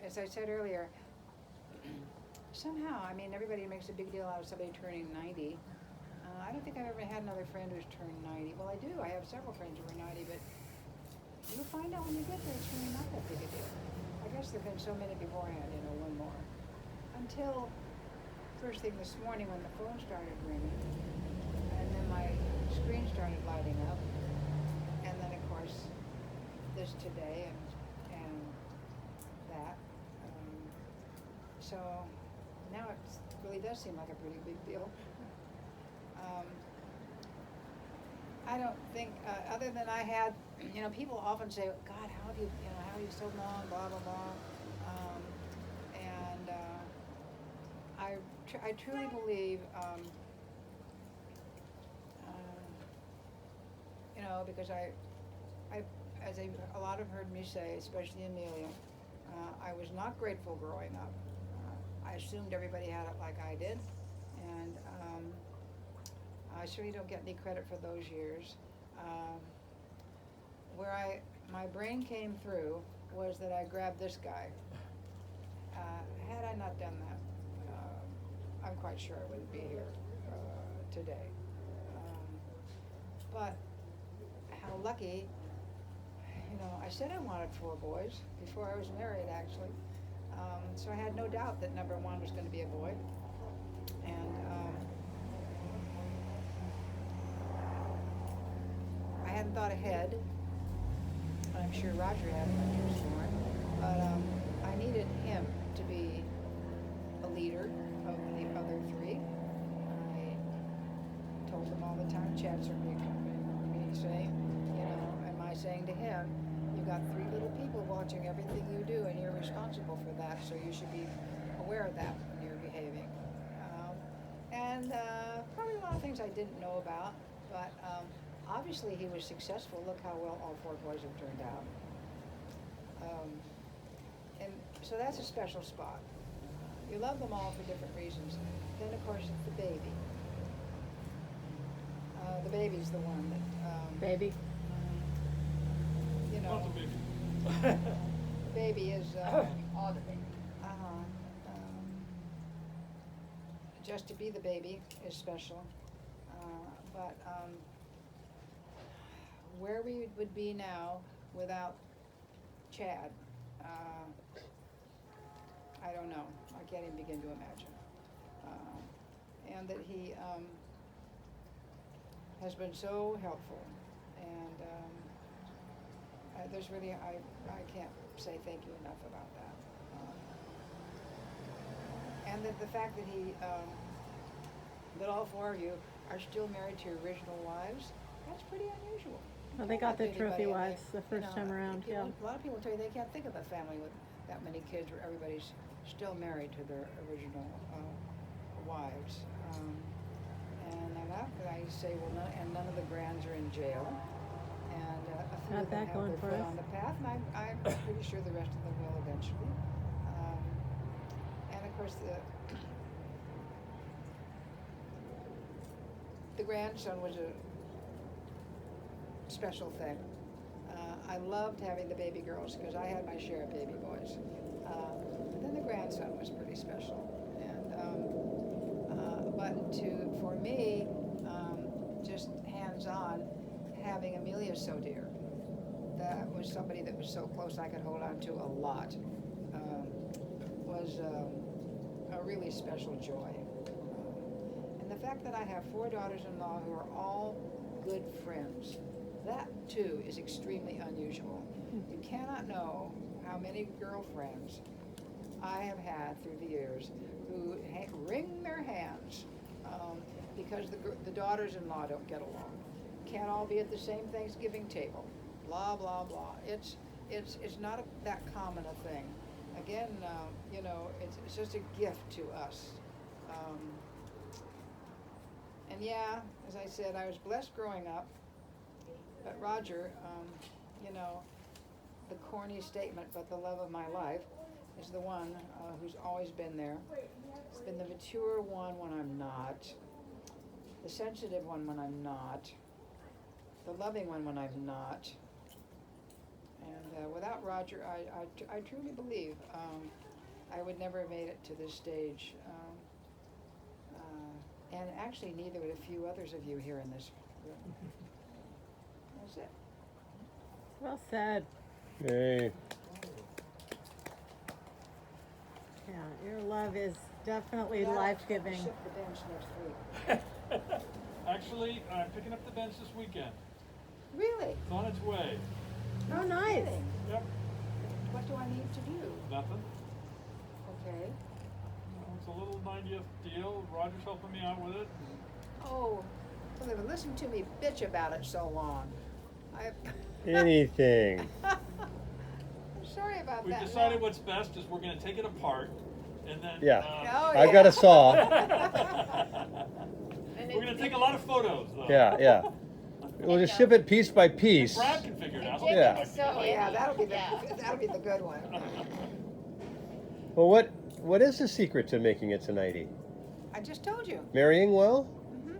as I said earlier, somehow, I mean, everybody makes a big deal out of somebody turning 90. I don't think I've ever had another friend who's turned 90. Well, I do. I have several friends who are 90, but you'll find out when you get there, it's really not that big a deal. I guess there have been so many beforehand, one more. Until first thing this morning when the phone started ringing, and then my screen started lighting up, and then of course this today and that. So now it really does seem like a pretty big deal. I don't think, other than I had, people often say, God, how have you so long, blah, blah, blah. And I truly believe, because as a lot have heard me say, especially Amelia, I was not grateful growing up. I assumed everybody had it like I did, and I certainly don't get any credit for those years. Where my brain came through was that I grabbed this guy. Had I not done that, I'm quite sure I wouldn't be here today. But how lucky, I said I wanted 4 boys before I was married, actually. So I had no doubt that number 1 was going to be a boy. And I hadn't thought ahead. I'm sure Roger had when he was born. But I needed him to be a leader of the other 3. I told him all the time, Chad certainly accompanied me, saying, am I saying to him, you got 3 little people watching everything you do, and you're responsible for that, so you should be aware of that when you're behaving. And probably a lot of things I didn't know about, but obviously he was successful. Look how well all 4 boys have turned out. And so that's a special spot. You love them all for different reasons. Then, of course, it's the baby. The baby's the one that... Baby? Not the baby. The baby is... All the baby. Just to be the baby is special. But where we would be now without Chad, I don't know. I can't even begin to imagine. And that he has been so helpful. And there's really, I can't say thank you enough about that. And that the fact that that all 4 of you are still married to your original wives, that's pretty unusual. Well, they got their trophy Anybody, wives the first time around, yeah. A lot of people tell you they can't think of a family with that many kids where everybody's still married to their original wives. And I say, well, none of the grands are in jail. And a few of them have their foot on the path, and I'm pretty sure the rest of them will eventually. And of course, the grandson was a special thing. I loved having the baby girls because I had my share of baby boys. But then the grandson was pretty special. And but for me, just hands-on, having Amelia so dear, that was somebody that was so close I could hold on to a lot, was a really special joy. And the fact that I have 4 daughters-in-law who are all good friends, that too is extremely unusual. You cannot know how many girlfriends I have had through the years who wring their hands because the daughters-in-law don't get along. Can't all be at the same Thanksgiving table. Blah blah blah. It's not that common a thing. Again, it's just a gift to us. And yeah, as I said, I was blessed growing up. But Roger, the corny statement, but the love of my life, is the one who's always been there. It's been the mature one when I'm not, the sensitive one when I'm not, the loving one when I'm not, And without Roger, I truly believe I would never have made it to this stage. And actually, neither would a few others of you here in this room. That's it. Well said. Yay. Yeah, your love is definitely That life-giving. I'll ship the bench next week. Actually, I'm picking up the bench this weekend. Really? It's on its way. Oh, nice. Kidding. Yep, What do I need to do? nothing. Okay. It's a little 90th deal. Roger's helping me out with it. Oh, well, they've listened to me bitch about it so long. Anything. I'm sorry about We that. decided No. what's best is we're going to take it apart and then. Yeah. Oh, I've got a saw. We're going to take a lot of photos, though. Yeah. We'll just ship it piece by piece. Brad can figure it out. Jake Yeah. is so Oh, yeah, that'll be the Yeah. that'll be the good one. Well, what is the secret to making it to 90? I just told you. Marrying well? Hmm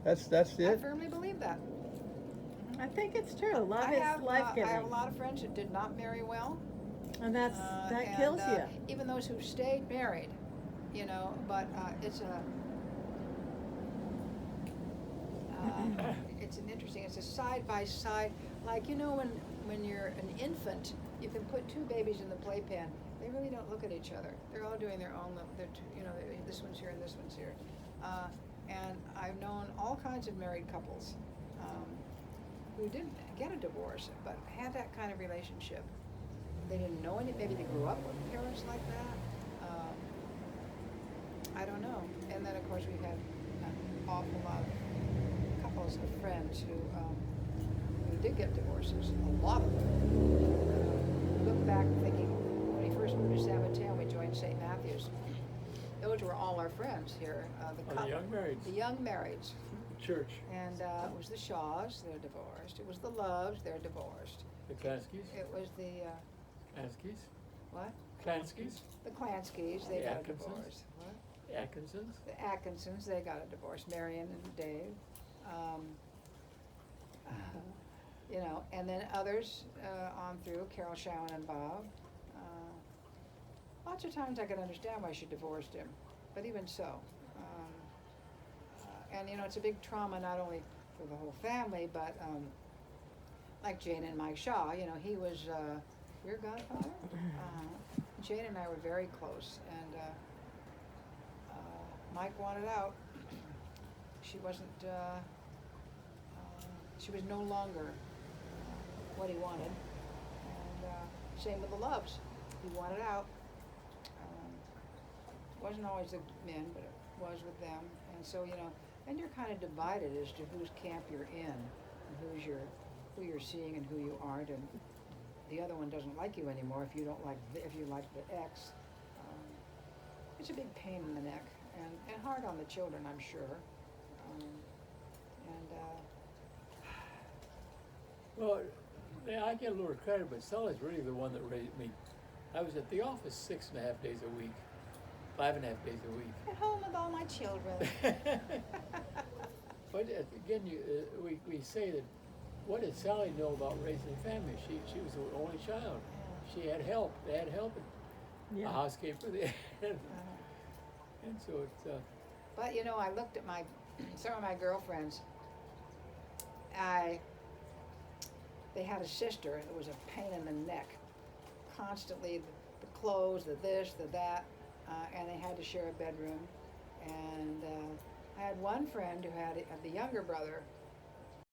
That's I it? firmly believe that. I think it's true. Love I is have life-giving. I have a lot of friends that did not marry well. And that and, kills you. Even those who stayed married, you know, but it's an interesting, it's a side by side, like, you know, when you're an infant, you can put two babies in the playpen, they really don't look at each other. They're all doing their own, you know, this one's here and this one's here. And I've known all kinds of married couples who didn't get a divorce, but had that kind of relationship. They didn't know any, maybe they grew up with parents like that. I don't know. And then, of course, we've had an awful lot of couples of friends who did get divorces, a lot of them. Look back thinking, when we first moved to San Mateo, we joined St. Matthews. Those were all our friends here. The young marrieds. The young marrieds. Church. And it was the Shaws, they're divorced. It was the Loves, they're divorced. The Klanskys. It was the, Klanskys. what? Klanskys. The Klanskys, they The got a Atkinsons? divorce. What? Atkinsons. The Atkinsons, they got a divorce. Marion and Dave. You know, and then others on through, Carol Shawan and Bob. Lots of times I could understand why she divorced him, but even so. And you know, it's a big trauma not only for the whole family, but like Jane and Mike Shaw, you know, he was your godfather. Jane and I were very close, and Mike wanted out. She wasn't. She was no longer what he wanted, and same with the Loves. He wanted out. Wasn't always the men, but it was with them, and so you know. And you're kind of divided as to whose camp you're in, and who you're seeing and who you aren't, and the other one doesn't like you anymore if you don't like if you like the ex. It's a big pain in the neck and hard on the children, I'm sure. Well, yeah, I get a little credit, but Sally's really the one that raised me. I was at the office 6.5 days a week, 5.5 days a week. At home with all my children. But again, we say that, what did Sally know about raising a family? She was the only child. Yeah. She had help. They had help. And Yeah. a housekeeper. And so it's. But you know, I looked at some of my girlfriends. They had a sister. It was a pain in the neck. Constantly, the clothes, the this, the that, and they had to share a bedroom. And I had one friend who had the younger brother